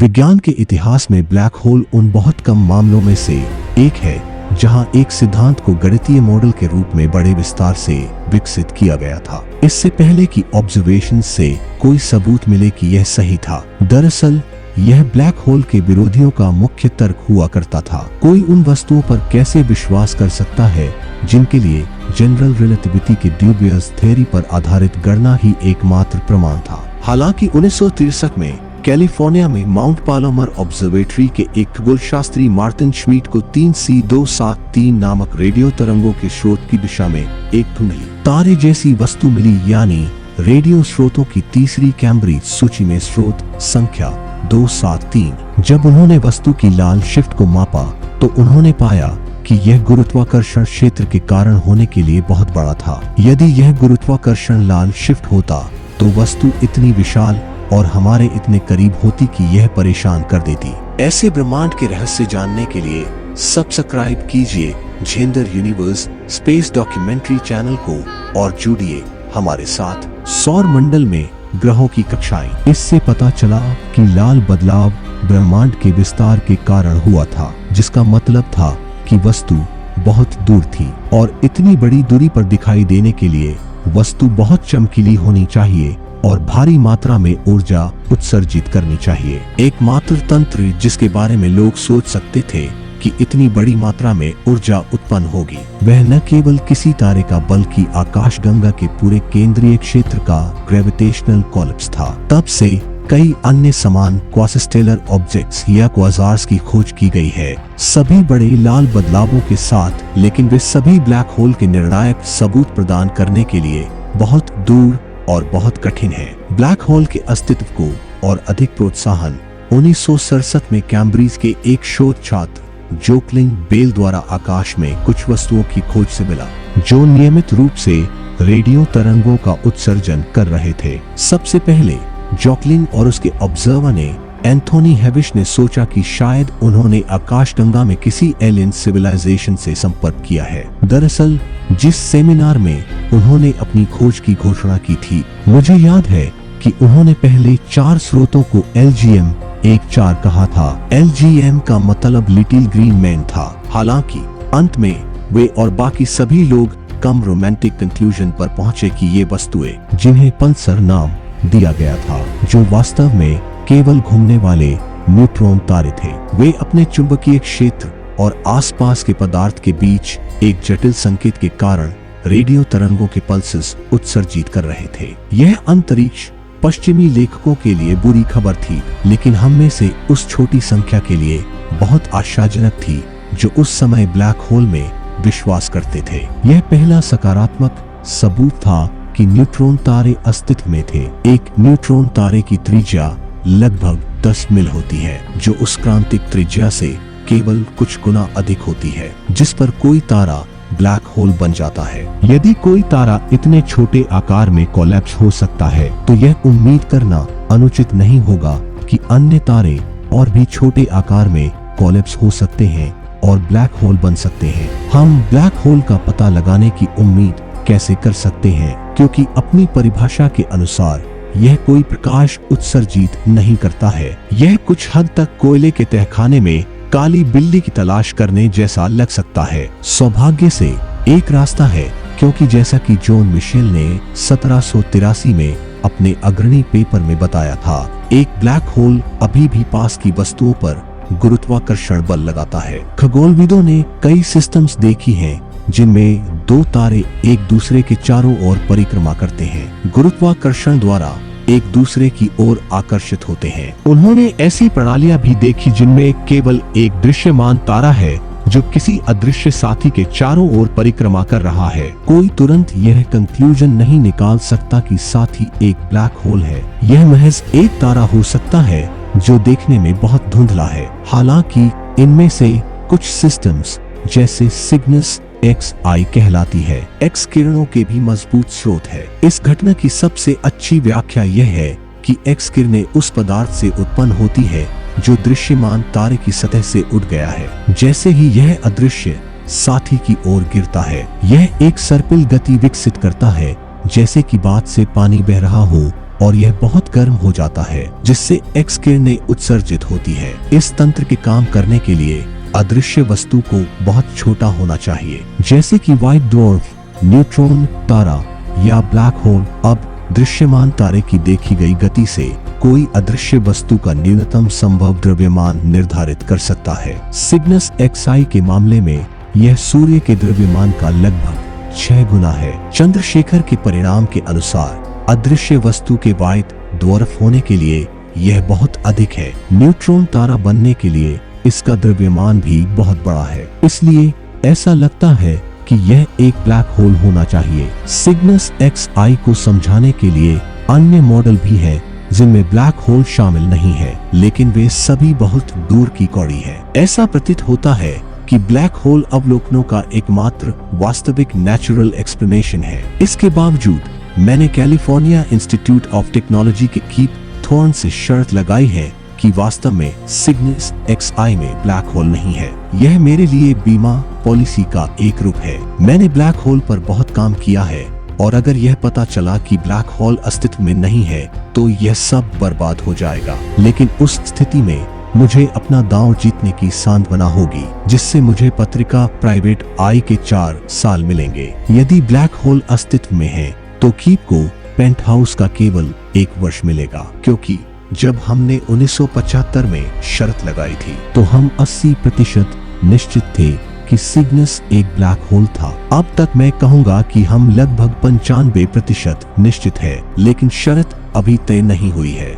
विज्ञान के इतिहास में ब्लैक होल उन बहुत कम मामलों में से एक है जहां एक सिद्धांत को गणितीय मॉडल के रूप में बड़े विस्तार से विकसित किया गया था, इससे पहले कि ऑब्जर्वेशन से कोई सबूत मिले कि यह सही था। दरअसल यह ब्लैक होल के विरोधियों का मुख्य तर्क हुआ करता था। कोई उन वस्तुओं पर कैसे विश्वास कर सकता है जिनके लिए जनरल रिलेटिविटी की ड्यूबियस थ्योरी पर आधारित गणना ही एकमात्र प्रमाण था। हालांकि 1963 में कैलिफोर्निया में माउंट पालोमर ऑब्जर्वेटरी के एक खगोलशास्त्री मार्टिन श्मिट को 3C273 नामक रेडियो तरंगों के स्रोत की दिशा में एक धुंधली तारे जैसी वस्तु मिली, यानी रेडियो स्रोतों की तीसरी कैम्ब्रिज सूची में स्रोत संख्या 273। जब उन्होंने वस्तु की लाल शिफ्ट को मापा तो उन्होंने पाया कि यह गुरुत्वाकर्षण क्षेत्र के कारण होने के लिए बहुत बड़ा था। यदि यह गुरुत्वाकर्षण लाल शिफ्ट होता तो वस्तु इतनी विशाल और हमारे इतने करीब होती कि यह परेशान कर देती। ऐसे ब्रह्मांड के रहस्य जानने के लिए सब्सक्राइब कीजिए gender universe space documentary channel को और जुड़िए हमारे साथ। सौर मंडल में ग्रहों की कक्षाएं। इससे पता चला कि लाल बदलाव ब्रह्मांड के विस्तार के कारण हुआ था, जिसका मतलब था कि वस्तु बहुत दूर थी और इतनी बड़ी दूरी पर दिखाई देने के लिए वस्तु बहुत चमकीली होनी चाहिए और भारी मात्रा में ऊर्जा उत्सर्जित करनी चाहिए। एकमात्र तंत्र जिसके बारे में लोग सोच सकते थे कि इतनी बड़ी मात्रा में ऊर्जा उत्पन्न होगी, वह न केवल किसी तारे का बल्कि आकाशगंगा के पूरे केंद्रीय क्षेत्र का ग्रेविटेशनल कोलैप्स था। तब से कई अन्य समान क्वासिस्टेलर ऑब्जेक्ट्स या क्वासार्स की खोज की गई है, सभी बड़े लाल बदलावों के साथ, लेकिन वे सभी ब्लैक होल के निर्णायक सबूत प्रदान करने के लिए बहुत दूर और बहुत कठिन है। ब्लैक होल के अस्तित्व को और अधिक प्रोत्साहन 1967 में कैम्ब्रिज के एक शोध छात्र जोकलिन बेल द्वारा आकाश में कुछ वस्तुओं की खोज से मिला जो नियमित रूप से रेडियो तरंगों का उत्सर्जन कर रहे थे। सबसे पहले जोकलिन और उसके ऑब्जर्वर ने एंथोनी हेविश ने सोचा कि शायद उन्होंने आकाशगंगा में किसी एलियन सिविलाइजेशन से संपर्क किया है। दरअसल जिस सेमिनार में उन्होंने अपनी खोज की घोषणा की थी, मुझे याद है कि उन्होंने पहले 4 स्रोतों को LGM-14 कहा था। LGM का मतलब लिटिल ग्रीन मैन था। हालांकि अंत में वे और बाकी सभी लोग कम रोमांटिक कंक्लूजन पर पहुंचे कि ये वस्तुएं, जिन्हें पल्सर नाम दिया गया था, जो वास्तव में केवल घूमने वाले न्यूट्रॉन तारे थे। वे अपने चुंबकीय क्षेत्र और आसपास के पदार्थ के बीच एक जटिल संकेत के कारण रेडियो तरंगों के पल्सेस उत्सर्जित कर रहे थे। यह अंतरिक्ष पश्चिमी लेखकों के लिए बुरी खबर थी, लेकिन हम में से उस छोटी संख्या के लिए बहुत आशाजनक थी जो उस समय ब्लैक होल में विश्वास करते थे। यह पहला सकारात्मक सबूत था कि न्यूट्रॉन तारे अस्तित्व में थे। एक न्यूट्रॉन तारे की त्रिज्या लगभग 10 मील होती है, जो उस क्रांतिक त्रिज्या से केवल कुछ गुना अधिक होती है जिस पर कोई तारा ब्लैक होल बन जाता है। यदि कोई तारा इतने छोटे आकार में कोलैप्स हो सकता है तो यह उम्मीद करना अनुचित नहीं होगा कि अन्य तारे और भी छोटे आकार में कोलैप्स हो सकते हैं और ब्लैक होल बन सकते हैं। हम ब्लैक होल का पता लगाने की उम्मीद कैसे कर सकते हैं, क्योंकि अपनी परिभाषा के अनुसार यह कोई प्रकाश उत्सर्जित नहीं करता है। यह कुछ हद तक कोयले के तहखाने में काली बिल्ली की तलाश करने जैसा लग सकता है। सौभाग्य से एक रास्ता है, क्योंकि जैसा कि जॉन मिशेल ने 1783 में अपने अग्रणी पेपर में बताया था, एक ब्लैक होल अभी भी पास की वस्तुओं पर गुरुत्वाकर्षण बल लगाता है। खगोलविदों ने कई सिस्टम्स देखी हैं जिनमें 2 तारे एक दूसरे के चारों ओर परिक्रमा करते हैं, गुरुत्वाकर्षण द्वारा एक दूसरे की ओर आकर्षित होते हैं। उन्होंने ऐसी प्रणालियां भी देखी जिनमें केवल एक दृश्यमान तारा है जो किसी अदृश्य साथी के चारों ओर परिक्रमा कर रहा है। कोई तुरंत यह कंक्लूजन नहीं निकाल सकता कि साथी एक ब्लैक होल है। यह महज एक तारा हो सकता है जो देखने में बहुत धुंधला है। हालांकि इनमें से कुछ सिस्टम्स जैसे सिग्नस XI कहलाती है, X किरणों के भी मजबूत स्रोत है। इस घटना की सबसे अच्छी व्याख्या यह है कि X किरणें उस पदार्थ से उत्पन्न होती है जो दृश्यमान तारे की सतह से उठ गया है। जैसे ही यह अदृश्य साथी की ओर गिरता है, यह एक सर्पिल गति विकसित करता है, जैसे कि बात से पानी बह रहा हो और यह बहुत गर्म हो जाता है, जिससे एक्स किरणें उत्सर्जित होती है। इस तंत्र के काम करने के लिए अदृश्य वस्तु को बहुत छोटा होना चाहिए, जैसे कि व्हाइट ड्वार्फ, न्यूट्रॉन तारा या ब्लैक होल। अब दृश्यमान तारे की देखी गई गति से कोई अदृश्य वस्तु का न्यूनतम संभव द्रव्यमान निर्धारित कर सकता है। सिग्नस XI के मामले में यह सूर्य के द्रव्यमान का लगभग 6 गुना है। चंद्रशेखर के परिणाम के अनुसार अदृश्य वस्तु के व्हाइट ड्वार्फ होने के लिए यह बहुत अधिक है। न्यूट्रॉन तारा बनने के लिए इसका द्रव्यमान भी बहुत बड़ा है, इसलिए ऐसा लगता है कि यह एक ब्लैक होल होना चाहिए। सिग्नस XI को समझाने के लिए अन्य मॉडल भी हैं, जिनमें ब्लैक होल शामिल नहीं है, लेकिन वे सभी बहुत दूर की कौड़ी है। ऐसा प्रतीत होता है कि ब्लैक होल अवलोकनों का एकमात्र वास्तविक नेचुरल एक्सप्लेनेशन है। इसके बावजूद मैंने कैलिफोर्निया इंस्टीट्यूट ऑफ टेक्नोलॉजी के कीप थॉर्न से शर्त लगाई है कि वास्तव में सिग्नस XI में ब्लैक होल नहीं है। यह मेरे लिए बीमा पॉलिसी का एक रूप है। मैंने ब्लैक होल पर बहुत काम किया है, और अगर यह पता चला कि ब्लैक होल अस्तित्व में नहीं है तो यह सब बर्बाद हो जाएगा। लेकिन उस स्थिति में मुझे अपना दांव जीतने की सांत्वना होगी, जिससे मुझे पत्रिका प्राइवेट आई के 4 साल मिलेंगे। यदि ब्लैक होल अस्तित्व में है तो कीप को पेंटहाउस का केवल 1 वर्ष मिलेगा, क्योंकि जब हमने 1975 में शर्त लगाई थी तो हम 80% निश्चित थे कि सिग्नस एक ब्लैक होल था। अब तक मैं कहूंगा कि हम लगभग 95% निश्चित है, लेकिन शर्त अभी तय नहीं हुई है।